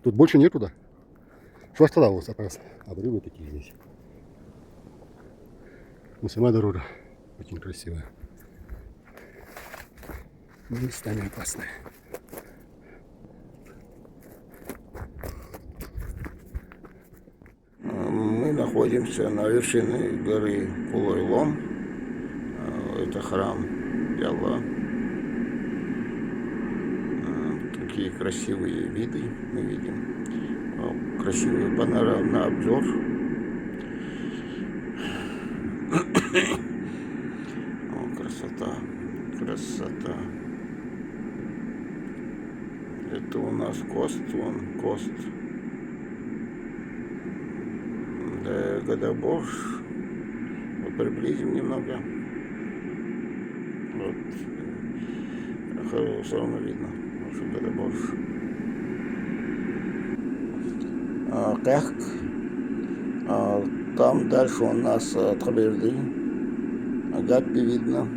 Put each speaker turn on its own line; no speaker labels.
Тут больше некуда. Что оставалось, оказывается? Обрывы такие здесь. Но сама дорога очень красивая. Но местами опасная.
Мы находимся на вершине горы Кулой-Лом. Это храм Ялла. Такие красивые виды мы видим. Красивый панорамный обзор. О, красота, красота. Это у нас Кост, вон Кост. Да, Гадабош. Вот приблизим немного. Вот. Все равно видно, что Гадабош. Кахк. Там дальше у нас Тхаберды. Агаппи видно.